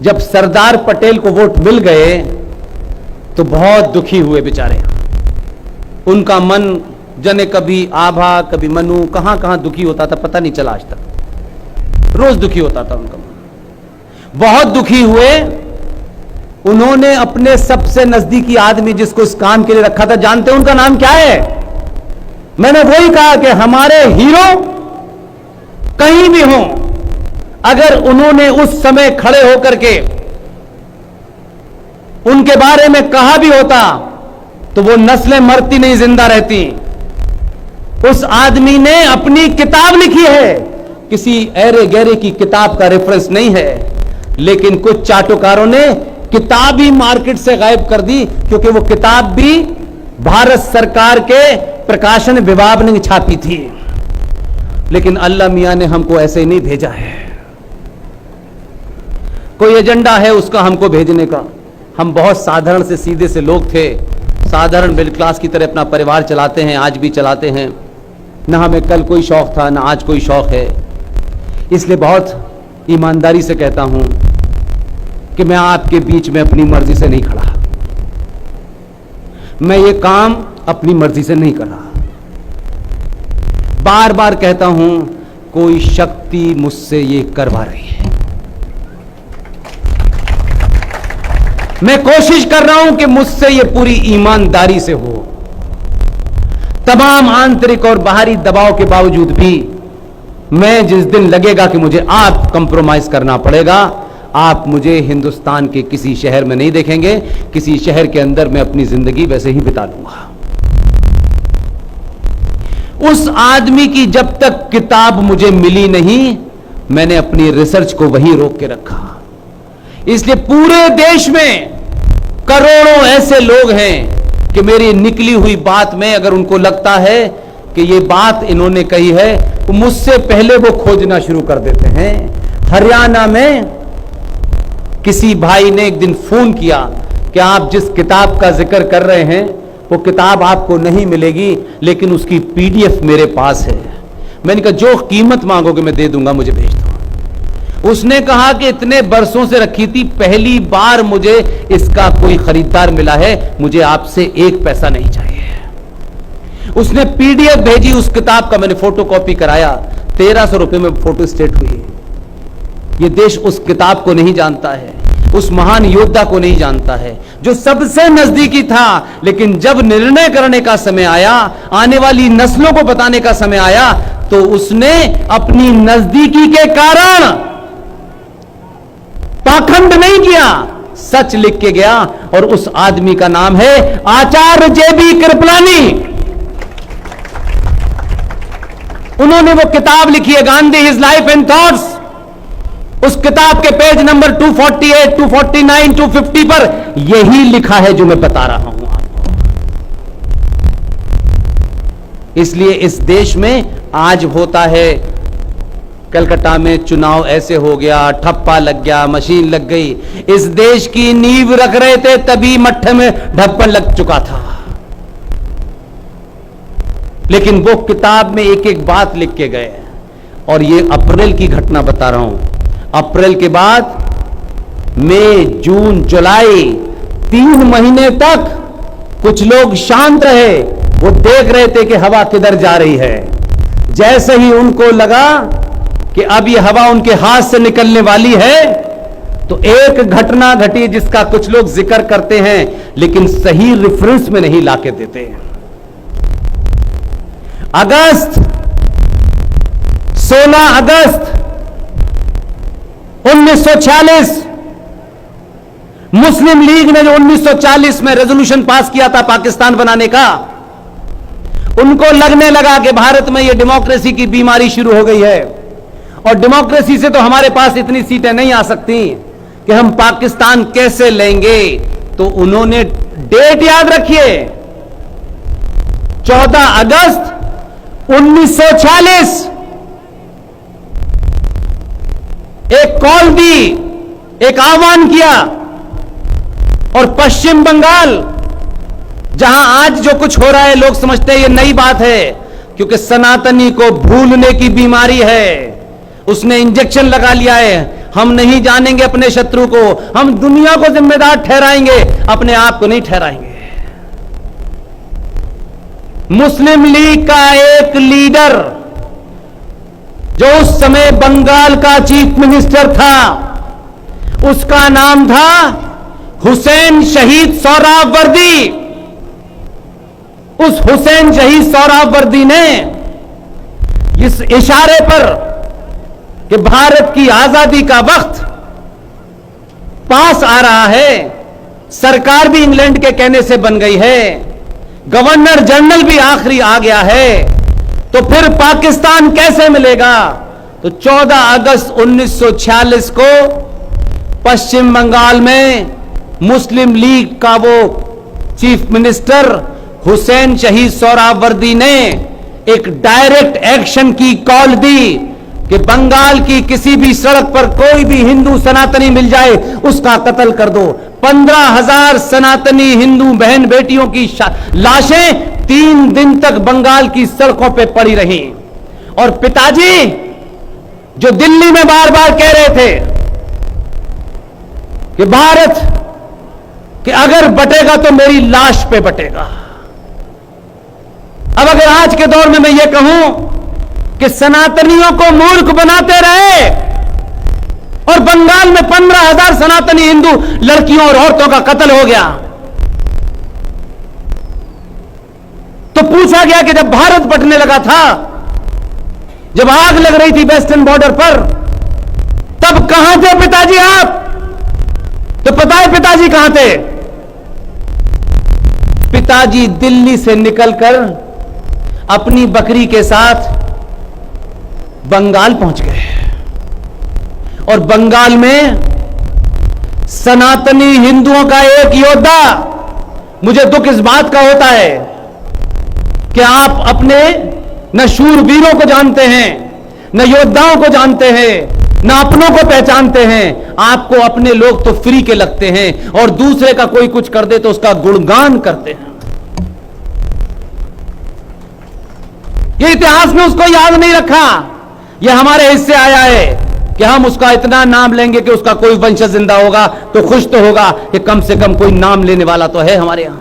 जब सरदार पटेल को वोट मिल गए तो बहुत दुखी हुए बेचारे। उनका मन जने कभी आभा कभी मनु कहां कहां दुखी होता था, पता नहीं चला आज तक। रोज दुखी होता था उनका मन। बहुत दुखी हुए। उन्होंने अपने सबसे नजदीकी आदमी जिसको इस काम के लिए रखा था, जानते हैं उनका नाम क्या है? मैंने वही कहा कि हमारे हीरो कहीं भी हों, अगर उन्होंने उस समय खड़े होकर के उनके बारे में कहा भी होता तो वो नस्लें मरती नहीं, जिंदा रहती। उस आदमी ने अपनी किताब लिखी है, किसी ऐरे गहरे की किताब का रेफरेंस नहीं है, लेकिन कुछ चाटुकारों ने किताब ही मार्केट से गायब कर दी, क्योंकि वो किताब भी भारत सरकार के प्रकाशन विभाग ने छापी थी। लेकिन अल्लाह मियां ने हमको ऐसे ही नहीं भेजा है, कोई एजेंडा है उसका हमको भेजने का। हम बहुत साधारण से सीधे से लोग थे, साधारण मिडिल क्लास की तरह अपना परिवार चलाते हैं, आज भी चलाते हैं। ना हमें कल कोई शौक था ना आज कोई शौक है। इसलिए बहुत ईमानदारी से कहता हूं कि मैं आपके बीच में अपनी मर्जी से नहीं खड़ा, मैं ये काम अपनी मर्जी से नहीं कर रहा। बार बार कहता हूं कोई शक्ति मुझसे ये करवा रही है। मैं कोशिश कर रहा हूं कि मुझसे ये पूरी ईमानदारी से हो। तमाम आंतरिक और बाहरी दबाव के बावजूद भी मैं जिस दिन लगेगा कि मुझे आप कंप्रोमाइज करना पड़ेगा, आप मुझे हिंदुस्तान के किसी शहर में नहीं देखेंगे। किसी शहर के अंदर मैं अपनी जिंदगी वैसे ही बिता लूंगा। उस आदमी की जब तक किताब मुझे मिली नहीं, मैंने अपनी रिसर्च को वहीं रोक के रखा। इसलिए पूरे देश में करोड़ों ऐसे लोग हैं कि मेरी निकली हुई बात में अगर उनको लगता है कि ये बात इन्होंने कही है, तो मुझसे पहले वो खोजना शुरू कर देते हैं। हरियाणा में किसी भाई ने एक दिन फोन किया कि आप जिस किताब का जिक्र कर रहे हैं वो किताब आपको नहीं मिलेगी, लेकिन उसकी पीडीएफ मेरे पास है। मैंने कहा जो कीमत मांगोगे मैं दे दूंगा, मुझे भेज दो। उसने कहा कि इतने बरसों से रखी थी, पहली बार मुझे इसका कोई खरीदार मिला है, मुझे आपसे एक पैसा नहीं चाहिए। उसने पीडीएफ भेजी उस किताब का, मैंने फोटोकॉपी कराया, 1300 रुपए में फोटो स्टेट हुई। यह देश उस किताब को नहीं जानता है, उस महान योद्धा को नहीं जानता है जो सबसे नजदीकी था। लेकिन जब निर्णय करने का समय आया, आने वाली नस्लों को बताने का समय आया, तो उसने अपनी नजदीकी के कारण पाखंड नहीं किया, सच लिख के गया। और उस आदमी का नाम है आचार्य जेबी कृपलानी। उन्होंने वो किताब लिखी है Gandhi his life and thoughts. उस किताब के पेज नंबर 248, 249, 250 पर यही लिखा है जो मैं बता रहा हूं आपको। इसलिए इस देश में आज होता है, कलकत्ता में चुनाव ऐसे हो गया, ठप्पा लग गया, मशीन लग गई। इस देश की नींव रख रहे थे तभी मट्ठे में ढप्पन लग चुका था। लेकिन वो किताब में एक एक बात लिख के गए। और ये अप्रैल की घटना बता रहा हूं। अप्रैल के बाद मई, जून, जुलाई, 3 महीने तक कुछ लोग शांत रहे। वो देख रहे थे कि हवा किधर जा रही है। जैसे ही उनको लगा कि अब ये हवा उनके हाथ से निकलने वाली है, तो एक घटना घटी जिसका कुछ लोग जिक्र करते हैं लेकिन सही रेफरेंस में नहीं लाके देते। अगस्त, 16 अगस्त 1946, मुस्लिम लीग ने जो 1940 में रेजोल्यूशन पास किया था पाकिस्तान बनाने का, उनको लगने लगा कि भारत में यह डेमोक्रेसी की बीमारी शुरू हो गई है और डेमोक्रेसी से तो हमारे पास इतनी सीटें नहीं आ सकती कि हम पाकिस्तान कैसे लेंगे। तो उन्होंने डेट याद रखिए, 14 अगस्त 1940 एक कॉल दी, एक आह्वान किया। और पश्चिम बंगाल, जहां आज जो कुछ हो रहा है लोग समझते हैं ये नई बात है, क्योंकि सनातनी को भूलने की बीमारी है। उसने इंजेक्शन लगा लिया है, हम नहीं जानेंगे अपने शत्रु को, हम दुनिया को जिम्मेदार ठहराएंगे, अपने आप को नहीं ठहराएंगे। मुस्लिम लीग का एक लीडर जो उस समय बंगाल का चीफ मिनिस्टर था, उसका नाम था हुसैन शहीद सोहरावर्दी। उस हुसैन शहीद सोहरावर्दी ने इस इशारे पर कि भारत की आजादी का वक्त पास आ रहा है, सरकार भी इंग्लैंड के कहने से बन गई है, गवर्नर जनरल भी आखिरी आ गया है, तो फिर पाकिस्तान कैसे मिलेगा। तो 14 अगस्त 1946 को पश्चिम बंगाल में मुस्लिम लीग का वो चीफ मिनिस्टर हुसैन शहीद सोहरावर्दी ने एक डायरेक्ट एक्शन की कॉल दी कि बंगाल की किसी भी सड़क पर कोई भी हिंदू सनातनी मिल जाए उसका कत्ल कर दो। 15,000 सनातनी हिंदू बहन बेटियों की लाशें 3 दिन तक बंगाल की सड़कों पे पड़ी रही। और पिताजी जो दिल्ली में बार बार कह रहे थे कि भारत कि अगर बटेगा तो मेरी लाश पे बटेगा। अब अगर आज के दौर में मैं ये कहूं कि सनातनियों को मूर्ख बनाते रहे और बंगाल में 15,000 सनातनी हिंदू लड़कियों और औरतों का कत्ल हो गया, तो पूछा गया कि जब भारत बटने लगा था, जब आग लग रही थी वेस्टर्न बॉर्डर पर, तब कहां थे पिताजी आप? तो पता है पिताजी कहां थे? पिताजी दिल्ली से निकलकर अपनी बकरी के साथ बंगाल पहुंच गए और बंगाल में सनातनी हिंदुओं का एक योद्धा, मुझे दुख इस बात का होता है कि आप अपने न शूरवीरों को जानते हैं, न योद्धाओं को जानते हैं, न अपनों को पहचानते हैं। आपको अपने लोग तो फ्री के लगते हैं और दूसरे का कोई कुछ कर दे तो उसका गुणगान करते हैं। ये इतिहास में उसको याद नहीं रखा, ये हमारे हिस्से आया है कि हम उसका इतना नाम लेंगे कि उसका कोई वंशज जिंदा होगा तो खुश तो होगा कि कम से कम कोई नाम लेने वाला तो है हमारे यहां।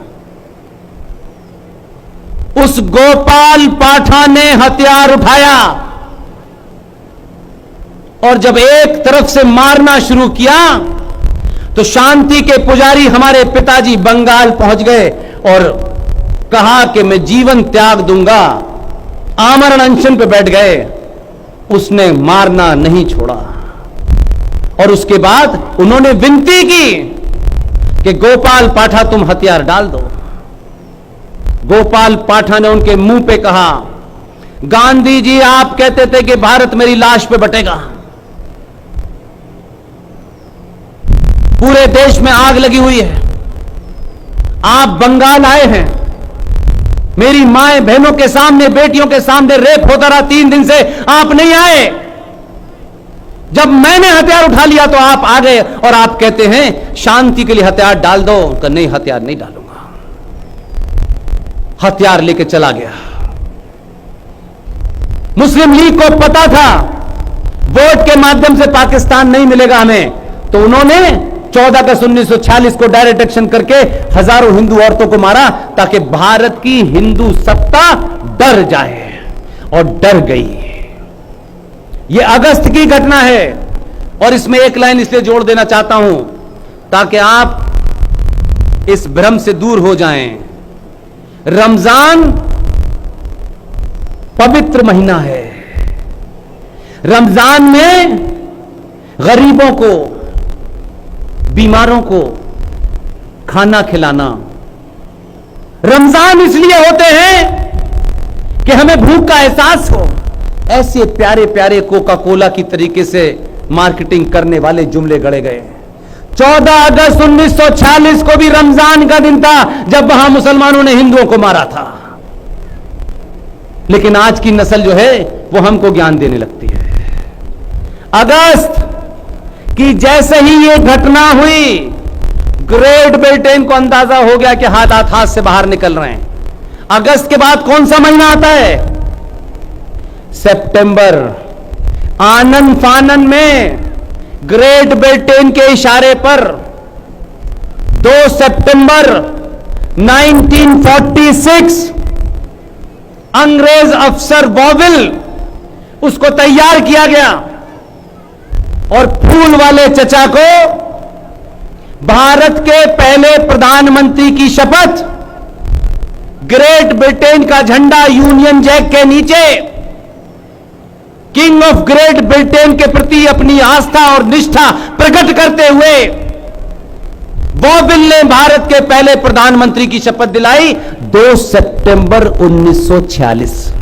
उस गोपाल पाठा ने हथियार उठाया और जब एक तरफ से मारना शुरू किया तो शांति के पुजारी हमारे पिताजी बंगाल पहुंच गए और कहा कि मैं जीवन त्याग दूंगा, आमरण अनशन पे बैठ गए। उसने मारना नहीं छोड़ा और उसके बाद उन्होंने विनती की कि गोपाल पाठा तुम हथियार डाल दो। गोपाल पाठा ने उनके मुंह पे कहा, गांधी जी आप कहते थे कि भारत मेरी लाश पे बटेगा, पूरे देश में आग लगी हुई है, आप बंगाल आए हैं, मेरी माएं बहनों के सामने बेटियों के सामने रेप होता रहा, 3 दिन से आप नहीं आए। जब मैंने हथियार उठा लिया तो आप आ गए और आप कहते हैं शांति के लिए हथियार डाल दो। तो नहीं, हथियार नहीं डालूंगा। हथियार लेके चला गया। मुस्लिम लीग को पता था वोट के माध्यम से पाकिस्तान नहीं मिलेगा हमें, तो उन्होंने 14 अगस्त 1946 को डायरेक्ट एक्शन करके हजारों हिंदू औरतों को मारा ताकि भारत की हिंदू सत्ता डर जाए, और डर गई। यह अगस्त की घटना है और इसमें एक लाइन इसलिए जोड़ देना चाहता हूं ताकि आप इस भ्रम से दूर हो जाएं। रमजान पवित्र महीना है। रमजान में गरीबों को, बीमारों को खाना खिलाना। रमजान इसलिए होते हैं कि हमें भूख का एहसास हो। ऐसे प्यारे प्यारे कोका कोला की तरीके से मार्केटिंग करने वाले जुमले गढ़े गए। 14 अगस्त 1946 को भी रमजान का दिन था जब वहां मुसलमानों ने हिंदुओं को मारा था, लेकिन आज की नस्ल जो है वो हमको ज्ञान देने लगती है। अगस्त कि जैसे ही ये घटना हुई, ग्रेट ब्रिटेन को अंदाजा हो गया कि हालात हाथ से बाहर निकल रहे हैं। अगस्त के बाद कौन सा महीना आता है? सितंबर। आनन फानन में ग्रेट ब्रिटेन के इशारे पर 2 सितंबर 1946 अंग्रेज अफसर बॉविल उसको तैयार किया गया और फूल वाले चचा को भारत के पहले प्रधानमंत्री की शपथ ग्रेट ब्रिटेन का झंडा यूनियन जैक के नीचे किंग ऑफ ग्रेट ब्रिटेन के प्रति अपनी आस्था और निष्ठा प्रकट करते हुए बॉविल ने भारत के पहले प्रधानमंत्री की शपथ दिलाई 2 सितंबर 1946।